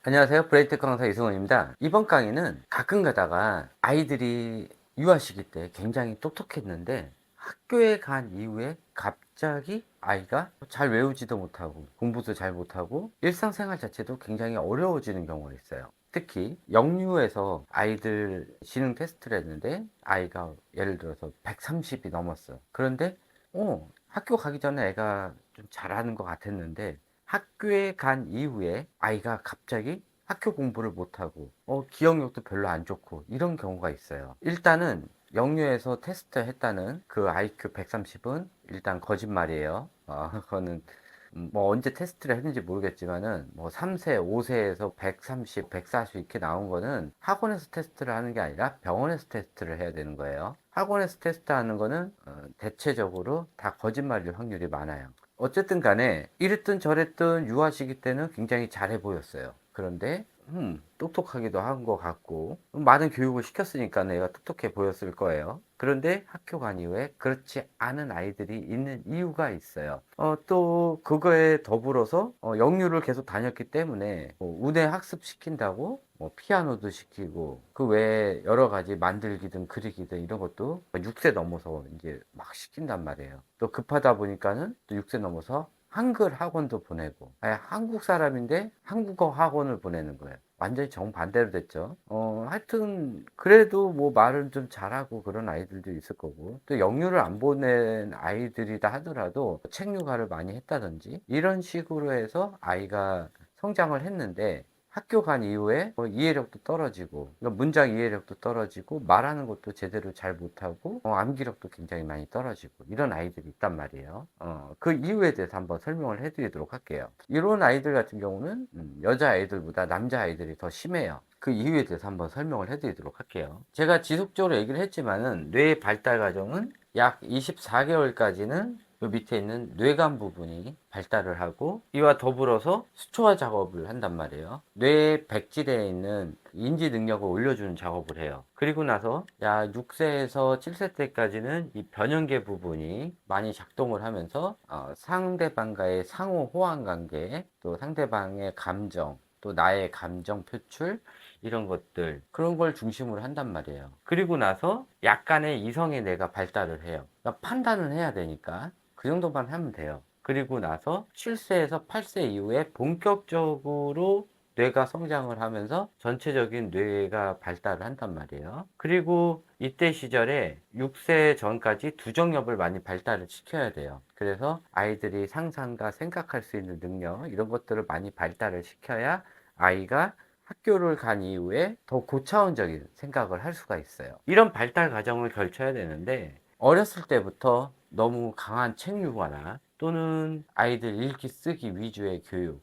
안녕하세요. 브레이트 강사 이승원입니다. 이번 강의는 가끔 가다가 아이들이 유아 시기 때 굉장히 똑똑했는데 학교에 간 이후에 갑자기 아이가 잘 외우지도 못하고 공부도 잘 못하고 일상생활 자체도 굉장히 어려워지는 경우가 있어요. 특히 영유에서 아이들 지능 테스트를 했는데 아이가 예를 들어서 130이 넘었어요. 그런데 학교 가기 전에 애가 좀 잘하는 것 같았는데 학교에 간 이후에 아이가 갑자기 학교 공부를 못하고 기억력도 별로 안 좋고 이런 경우가 있어요. 일단은 영유에서 테스트 했다는 그 IQ 130은 일단 거짓말이에요. 그거는 뭐 언제 테스트를 했는지 모르겠지만은 뭐 3세, 5세에서 130, 140 이렇게 나온 거는 학원에서 테스트를 하는 게 아니라 병원에서 테스트를 해야 되는 거예요. 학원에서 테스트하는 거는 대체적으로 다 거짓말일 확률이 많아요. 어쨌든 간에 이랬든 저랬든 유아 시기 때는 굉장히 잘해 보였어요. 그런데 똑똑하기도 한 것 같고 많은 교육을 시켰으니까 내가 똑똑해 보였을 거예요. 그런데 학교 간 이후에 그렇지 않은 아이들이 있는 이유가 있어요. 또 그거에 더불어서 영유를 계속 다녔기 때문에 운에 학습 시킨다고 뭐 피아노도 시키고 그 외에 여러 가지 만들기든 그리기든 이런 것도 6세 넘어서 이제 막 시킨단 말이에요. 또 급하다 보니까는 또 6세 넘어서 한글 학원도 보내고 아예 한국 사람인데 한국어 학원을 보내는 거예요. 완전히 정반대로 됐죠. 하여튼 그래도 뭐 말을 좀 잘하고 그런 아이들도 있을 거고 또 영유를 안 보낸 아이들이다 하더라도 책류가를 많이 했다든지 이런 식으로 해서 아이가 성장을 했는데 학교 간 이후에 이해력도 떨어지고 그러니까 문장 이해력도 떨어지고 말하는 것도 제대로 잘 못하고 암기력도 굉장히 많이 떨어지고 이런 아이들이 있단 말이에요. 그 이유에 대해서 한번 설명을 해드리도록 할게요. 이런 아이들 같은 경우는 여자 아이들보다 남자 아이들이 더 심해요. 그 이유에 대해서 한번 설명을 해드리도록 할게요. 제가 지속적으로 얘기를 했지만은 뇌의 발달 과정은 약 24개월까지는 그 밑에 있는 뇌간 부분이 발달을 하고 이와 더불어서 수초화 작업을 한단 말이에요. 뇌 백질에 있는 인지 능력을 올려주는 작업을 해요. 그리고 나서 약 6세에서 7세 때까지는 이 변형계 부분이 많이 작동을 하면서 상대방과의 상호 호환 관계, 또 상대방의 감정, 또 나의 감정 표출 이런 것들 그런 걸 중심으로 한단 말이에요. 그리고 나서 약간의 이성의 뇌가 발달을 해요. 그러니까 판단을 해야 되니까 그 정도만 하면 돼요. 그리고 나서 7세에서 8세 이후에 본격적으로 뇌가 성장을 하면서 전체적인 뇌가 발달을 한단 말이에요. 그리고 이때 시절에 6세 전까지 두정엽을 많이 발달을 시켜야 돼요. 그래서 아이들이 상상과 생각할 수 있는 능력 이런 것들을 많이 발달을 시켜야 아이가 학교를 간 이후에 더 고차원적인 생각을 할 수가 있어요. 이런 발달 과정을 거쳐야 되는데 어렸을 때부터 너무 강한 책류화나 또는 아이들 읽기 쓰기 위주의 교육,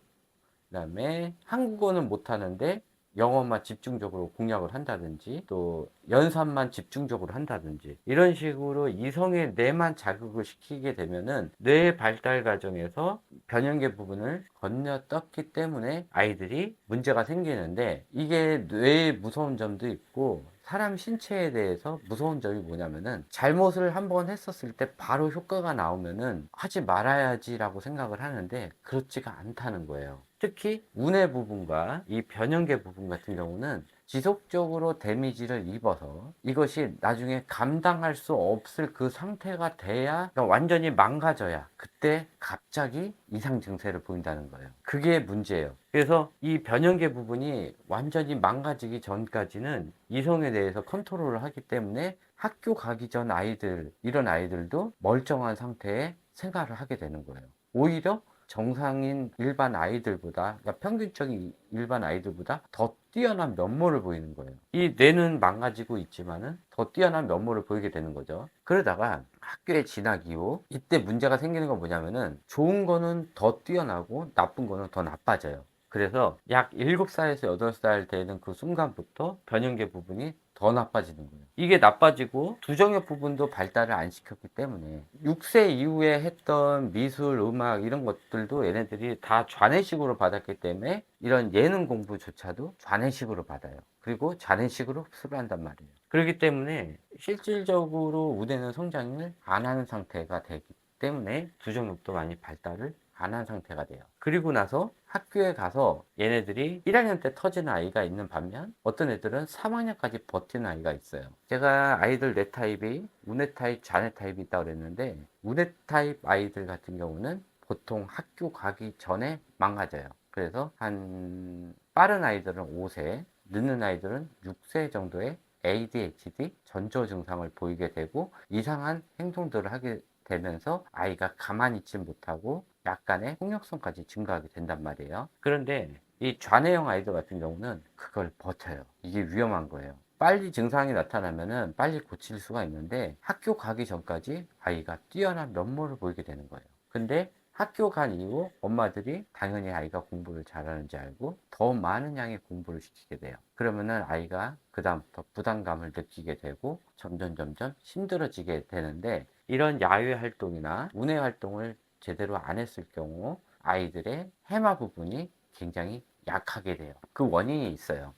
그 다음에 한국어는 못하는데 영어만 집중적으로 공략을 한다든지 또 연산만 집중적으로 한다든지 이런 식으로 이성의 뇌만 자극을 시키게 되면은 뇌 발달 과정에서 변형계 부분을 건너떴기 때문에 아이들이 문제가 생기는데 이게 뇌의 무서운 점도 있고 사람 신체에 대해서 무서운 점이 뭐냐면은 잘못을 한번 했었을 때 바로 효과가 나오면은 하지 말아야지라고 생각을 하는데 그렇지가 않다는 거예요. 특히 운의 부분과 이 변형계 부분 같은 경우는 지속적으로 데미지를 입어서 이것이 나중에 감당할 수 없을 그 상태가 돼야 그러니까 완전히 망가져야 그때 갑자기 이상 증세를 보인다는 거예요. 그게 문제예요. 그래서 이 변형계 부분이 완전히 망가지기 전까지는 이성에 대해서 컨트롤을 하기 때문에 학교 가기 전 아이들, 이런 아이들도 멀쩡한 상태에 생활을 하게 되는 거예요. 오히려 정상인 일반 아이들보다, 그러니까 평균적인 일반 아이들보다 더 뛰어난 면모를 보이는 거예요. 이 뇌는 망가지고 있지만은 더 뛰어난 면모를 보이게 되는 거죠. 그러다가 학교에 진학 이후 이때 문제가 생기는 건 뭐냐면은 좋은 거는 더 뛰어나고 나쁜 거는 더 나빠져요. 그래서 약 7살에서 8살 되는 그 순간부터 변형계 부분이 더 나빠지는 거예요. 이게 나빠지고 두정엽 부분도 발달을 안 시켰기 때문에 6세 이후에 했던 미술, 음악 이런 것들도 얘네들이 다 좌뇌식으로 받았기 때문에 이런 예능 공부조차도 좌뇌식으로 받아요. 그리고 좌뇌식으로 흡수를 한단 말이에요. 그렇기 때문에 실질적으로 우대는 성장을 안 하는 상태가 되기 때문에 두정엽도 많이 발달을 안 한 상태가 돼요. 그리고 나서 학교에 가서 얘네들이 1학년 때 터지는 아이가 있는 반면 어떤 애들은 3학년까지 버티는 아이가 있어요. 제가 아이들 네 타입이 우뇌 타입, 좌뇌 타입이 있다고 그랬는데 우뇌 타입 아이들 같은 경우는 보통 학교 가기 전에 망가져요. 그래서 한 빠른 아이들은 5세, 늦는 아이들은 6세 정도의 ADHD 전조 증상을 보이게 되고 이상한 행동들을 하게 되면서 아이가 가만히 있지 못하고 약간의 폭력성까지 증가하게 된단 말이에요. 그런데 이 좌뇌형 아이들 같은 경우는 그걸 버텨요. 이게 위험한 거예요. 빨리 증상이 나타나면은 빨리 고칠 수가 있는데 학교 가기 전까지 아이가 뛰어난 면모를 보이게 되는 거예요. 근데 학교 간 이후 엄마들이 당연히 아이가 공부를 잘하는지 알고 더 많은 양의 공부를 시키게 돼요. 그러면은 아이가 그다음부터 부담감을 느끼게 되고 점점 힘들어지게 되는데 이런 야외 활동이나 운외 활동을 제대로 안 했을 경우 아이들의 해마 부분이 굉장히 약하게 돼요. 그 원인이 있어요.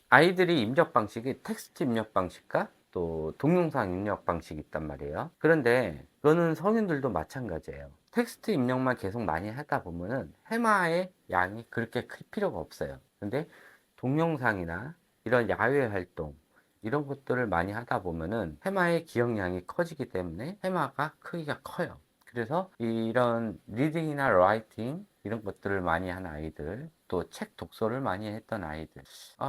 아이들이 입력 방식이 텍스트 입력 방식과 또 동영상 입력 방식이 있단 말이에요. 그런데 그거는 성인들도 마찬가지예요. 텍스트 입력만 계속 많이 하다 보면은 해마의 양이 그렇게 클 필요가 없어요. 근데 동영상이나 이런 야외 활동 이런 것들을 많이 하다 보면은 해마의 기억량이 커지기 때문에 해마가 크기가 커요. 그래서 이런 리딩이나 라이팅 이런 것들을 많이 하는 아이들 또 책 독서를 많이 했던 아이들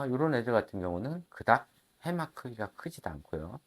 이런 애들 같은 경우는 그닥 해마 크기가 크지도 않고요.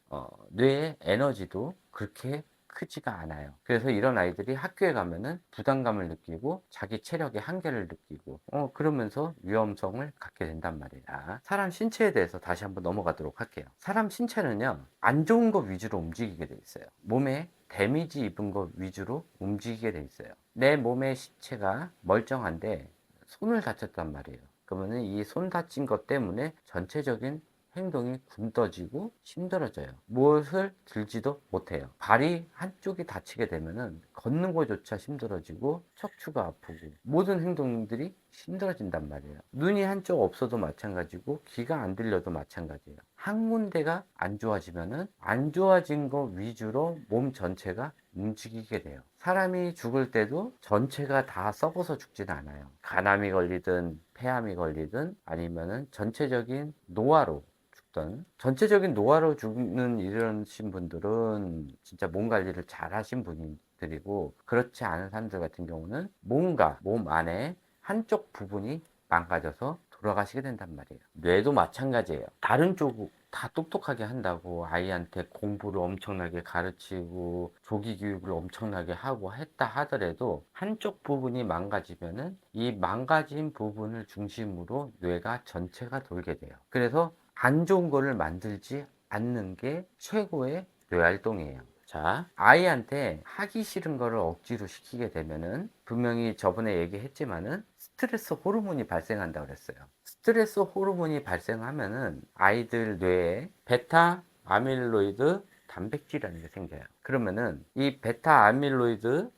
뇌의 에너지도 그렇게 크지가 않아요. 그래서 이런 아이들이 학교에 가면은 부담감을 느끼고 자기 체력의 한계를 느끼고 그러면서 위험성을 갖게 된단 말이야. 사람 신체에 대해서 다시 한번 넘어가도록 할게요. 사람 신체는요, 안 좋은 거 위주로 움직이게 돼 있어요. 몸에 데미지 입은 것 위주로 움직이게 돼 있어요. 내 몸의 시체가 멀쩡한데 손을 다쳤단 말이에요. 그러면 이 손 다친 것 때문에 전체적인 행동이 군더지고 힘들어져요. 무엇을 들지도 못해요. 발이 한쪽이 다치게 되면은 걷는 것조차 힘들어지고 척추가 아프고 모든 행동들이 힘들어진단 말이에요. 눈이 한쪽 없어도 마찬가지고 귀가 안 들려도 마찬가지예요. 한 군데가 안 좋아지면은 안 좋아진 거 위주로 몸 전체가 움직이게 돼요. 사람이 죽을 때도 전체가 다 썩어서 죽진 않아요. 간암이 걸리든 폐암이 걸리든 아니면은 전체적인 노화로 죽던 전체적인 노화로 죽는 이러신 분들은 진짜 몸 관리를 잘 하신 분들이고 그렇지 않은 사람들 같은 경우는 뭔가 몸 안에 한쪽 부분이 망가져서 돌아가시게 된단 말이에요. 뇌도 마찬가지예요. 다른 쪽 다 똑똑하게 한다고 아이한테 공부를 엄청나게 가르치고 조기 교육을 엄청나게 하고 했다 하더라도 한쪽 부분이 망가지면은 이 망가진 부분을 중심으로 뇌가 전체가 돌게 돼요. 그래서 안 좋은 거를 만들지 않는 게 최고의 뇌활동이에요. 자, 아이한테 하기 싫은 거를 억지로 시키게 되면은 분명히 저번에 얘기했지만은 스트레스 호르몬이 발생한다고 그랬어요. 스트레스 호르몬이 발생하면은 아이들 뇌에 베타 아밀로이드 단백질이라는 게 생겨요. 그러면은 이 베타 아밀로이드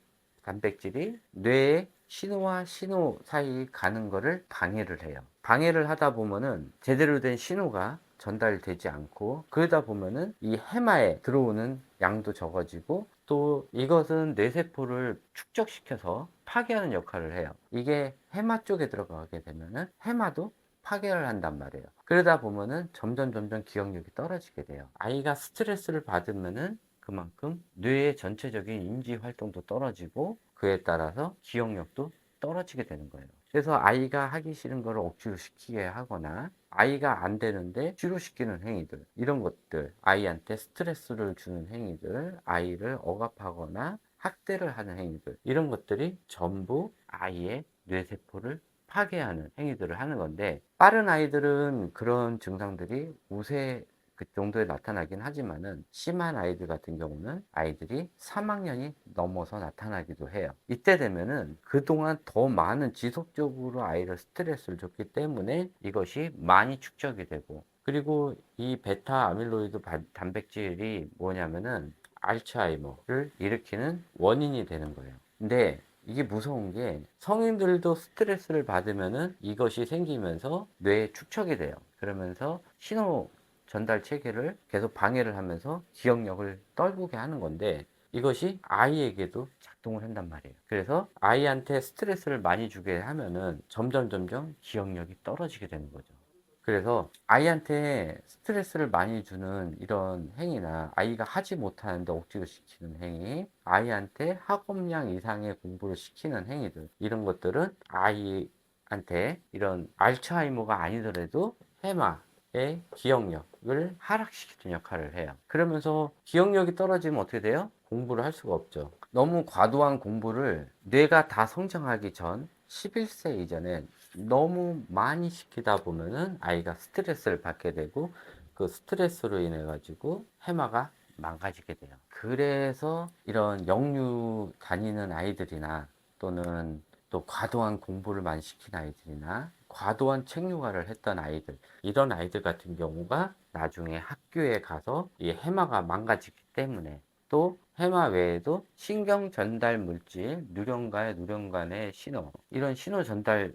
단백질이 뇌에 신호와 신호 사이 가는 거를 방해를 해요. 방해를 하다 보면은 제대로 된 신호가 전달되지 않고 그러다 보면은 이 해마에 들어오는 양도 적어지고 또 이것은 뇌세포를 축적시켜서 파괴하는 역할을 해요. 이게 해마 쪽에 들어가게 되면은 해마도 파괴를 한단 말이에요. 그러다 보면은 점점 기억력이 떨어지게 돼요. 아이가 스트레스를 받으면은 그만큼 뇌의 전체적인 인지 활동도 떨어지고 그에 따라서 기억력도 떨어지게 되는 거예요. 그래서 아이가 하기 싫은 거를 억지로 시키게 하거나 아이가 안 되는데 억지로 시키는 행위들 이런 것들 아이한테 스트레스를 주는 행위들 아이를 억압하거나 학대를 하는 행위들 이런 것들이 전부 아이의 뇌세포를 파괴하는 행위들을 하는 건데 빠른 아이들은 그런 증상들이 우세 그 정도에 나타나긴 하지만은 심한 아이들 같은 경우는 아이들이 3학년이 넘어서 나타나기도 해요. 이때 되면은 그동안 더 많은 지속적으로 아이를 스트레스를 줬기 때문에 이것이 많이 축적이 되고 그리고 이 베타 아밀로이드 단백질이 뭐냐면은 알츠하이머를 일으키는 원인이 되는 거예요. 근데 이게 무서운 게 성인들도 스트레스를 받으면은 이것이 생기면서 뇌에 축적이 돼요. 그러면서 신호 전달 체계를 계속 방해를 하면서 기억력을 떨구게 하는 건데 이것이 아이에게도 작동을 한단 말이에요. 그래서 아이한테 스트레스를 많이 주게 하면은 점점 기억력이 떨어지게 되는 거죠. 그래서 아이한테 스트레스를 많이 주는 이런 행위나 아이가 하지 못하는데 억지로 시키는 행위, 아이한테 학업량 이상의 공부를 시키는 행위들, 이런 것들은 아이한테 이런 알츠하이머가 아니더라도 해마의 기억력을 하락시키는 역할을 해요. 그러면서 기억력이 떨어지면 어떻게 돼요? 공부를 할 수가 없죠. 너무 과도한 공부를 뇌가 다 성장하기 전 11세 이전에 너무 많이 시키다 보면은 아이가 스트레스를 받게 되고 그 스트레스로 인해 가지고 해마가 망가지게 돼요. 그래서 이런 영유 다니는 아이들이나 또는 또 과도한 공부를 많이 시킨 아이들이나 과도한 책류가를 했던 아이들, 이런 아이들 같은 경우가 나중에 학교에 가서 이 해마가 망가지기 때문에, 또 해마 외에도 신경 전달 물질, 누령과의 누령 간의 신호, 이런 신호 전달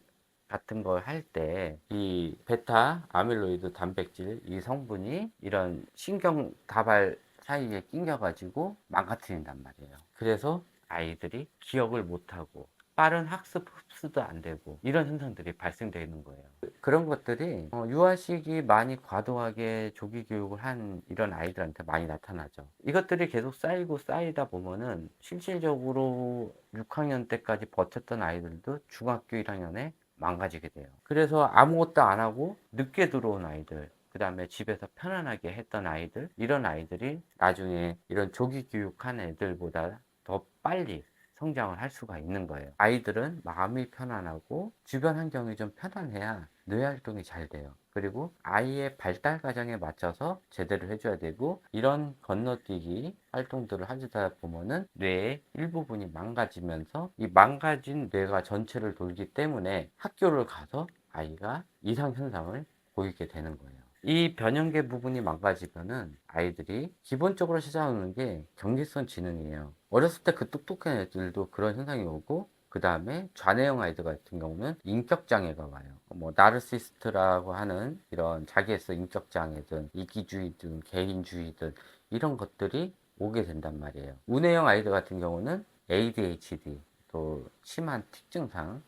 같은 걸 할 때 이 베타 아밀로이드 단백질 이 성분이 이런 신경 다발 사이에 낑겨 가지고 망가뜨린단 말이에요. 그래서 아이들이 기억을 못하고 빠른 학습 흡수도 안 되고 이런 현상들이 발생되는 거예요. 그런 것들이 유아식이 많이 과도하게 조기 교육을 한 이런 아이들한테 많이 나타나죠. 이것들이 계속 쌓이고 쌓이다 보면은 실질적으로 6학년 때까지 버텼던 아이들도 중학교 1학년에 망가지게 돼요. 그래서 아무것도 안 하고 늦게 들어온 아이들, 그 다음에 집에서 편안하게 했던 아이들, 이런 아이들이 나중에 이런 조기 교육한 애들보다 더 빨리 성장을 할 수가 있는 거예요. 아이들은 마음이 편안하고 주변 환경이 좀 편안해야 뇌 활동이 잘 돼요. 그리고 아이의 발달 과정에 맞춰서 제대로 해줘야 되고, 이런 건너뛰기 활동들을 하다 보면은 뇌의 일부분이 망가지면서 이 망가진 뇌가 전체를 돌기 때문에 학교를 가서 아이가 이상 현상을 보이게 되는 거예요. 이 변형계 부분이 망가지면은 아이들이 기본적으로 찾아오는 게 경계선 지능이에요. 어렸을 때 그 똑똑한 애들도 그런 현상이 오고, 그 다음에 좌뇌형 아이들 같은 경우는 인격 장애가 와요. 뭐 나르시스트라고 하는 이런 자기애서 인격 장애든 이기주의든 개인주의든 이런 것들이 오게 된단 말이에요. 우뇌형 아이들 같은 경우는 ADHD, 또 심한 특증상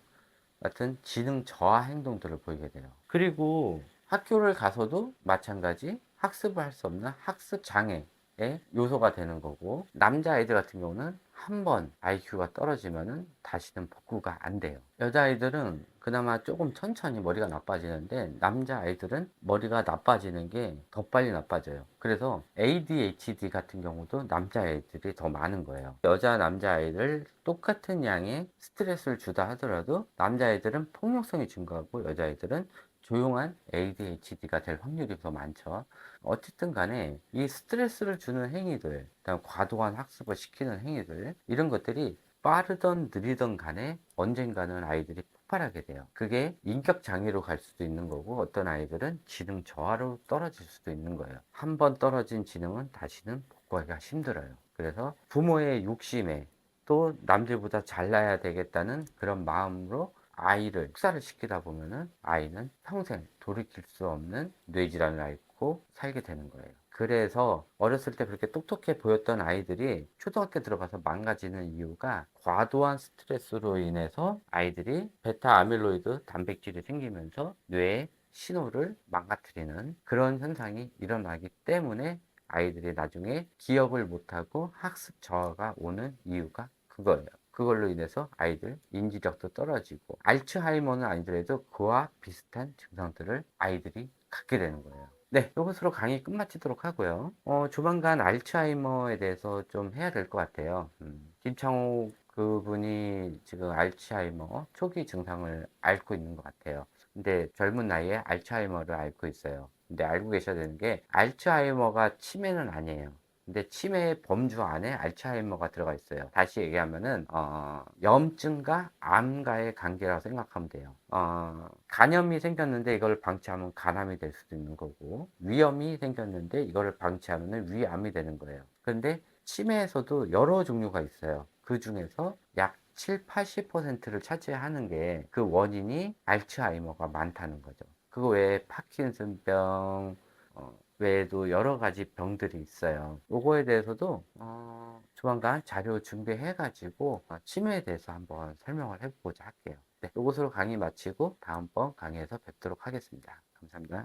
같은 지능 저하 행동들을 보이게 돼요. 그리고 학교를 가서도 마찬가지 학습을 할 수 없는 학습 장애의 요소가 되는 거고, 남자아이들 같은 경우는 한 번 IQ가 떨어지면은 다시는 복구가 안 돼요. 여자아이들은 그나마 조금 천천히 머리가 나빠지는데, 남자아이들은 머리가 나빠지는 게 더 빨리 나빠져요. 그래서 ADHD 같은 경우도 남자아이들이 더 많은 거예요. 여자 남자아이들 똑같은 양의 스트레스를 주다 하더라도 남자아이들은 폭력성이 증가하고 여자아이들은 조용한 ADHD가 될 확률이 더 많죠. 어쨌든 간에 이 스트레스를 주는 행위들, 그다음 과도한 학습을 시키는 행위들, 이런 것들이 빠르던 느리던 간에 언젠가는 아이들이 폭발하게 돼요. 그게 인격 장애로 갈 수도 있는 거고, 어떤 아이들은 지능 저하로 떨어질 수도 있는 거예요. 한 번 떨어진 지능은 다시는 복구하기가 힘들어요. 그래서 부모의 욕심에 또 남들보다 잘나야 되겠다는 그런 마음으로 아이를 혹사를 시키다 보면은 아이는 평생 돌이킬 수 없는 뇌질환을 앓고 살게 되는 거예요. 그래서 어렸을 때 그렇게 똑똑해 보였던 아이들이 초등학교 들어가서 망가지는 이유가 과도한 스트레스로 인해서 아이들이 베타 아밀로이드 단백질이 생기면서 뇌의 신호를 망가뜨리는 그런 현상이 일어나기 때문에 아이들이 나중에 기억을 못하고 학습 저하가 오는 이유가 그거예요. 그걸로 인해서 아이들 인지력도 떨어지고, 알츠하이머는 아니더라도 그와 비슷한 증상들을 아이들이 갖게 되는 거예요. 네, 이것으로 강의 끝마치도록 하고요. 조만간 알츠하이머에 대해서 좀 해야 될 것 같아요. 김창호 그분이 지금 알츠하이머 초기 증상을 앓고 있는 것 같아요. 근데 젊은 나이에 알츠하이머를 앓고 있어요. 근데 알고 계셔야 되는 게 알츠하이머가 치매는 아니에요. 근데 치매의 범주 안에 알츠하이머가 들어가 있어요. 다시 얘기하면은 염증과 암과의 관계라고 생각하면 돼요. 간염이 생겼는데 이걸 방치하면 간암이 될 수도 있는 거고, 위염이 생겼는데 이거를 방치하면 위암이 되는 거예요. 그런데 치매에서도 여러 종류가 있어요. 그 중에서 약 7, 80%를 차지하는 게 그 원인이 알츠하이머가 많다는 거죠. 그거 외에 파킨슨병, 외에도 여러 가지 병들이 있어요. 요거에 대해서도 조만간 자료 준비해 가지고 치매에 대해서 한번 설명을 해 보고자 할게요. 네, 요것으로 강의 마치고 다음번 강의에서 뵙도록 하겠습니다. 감사합니다.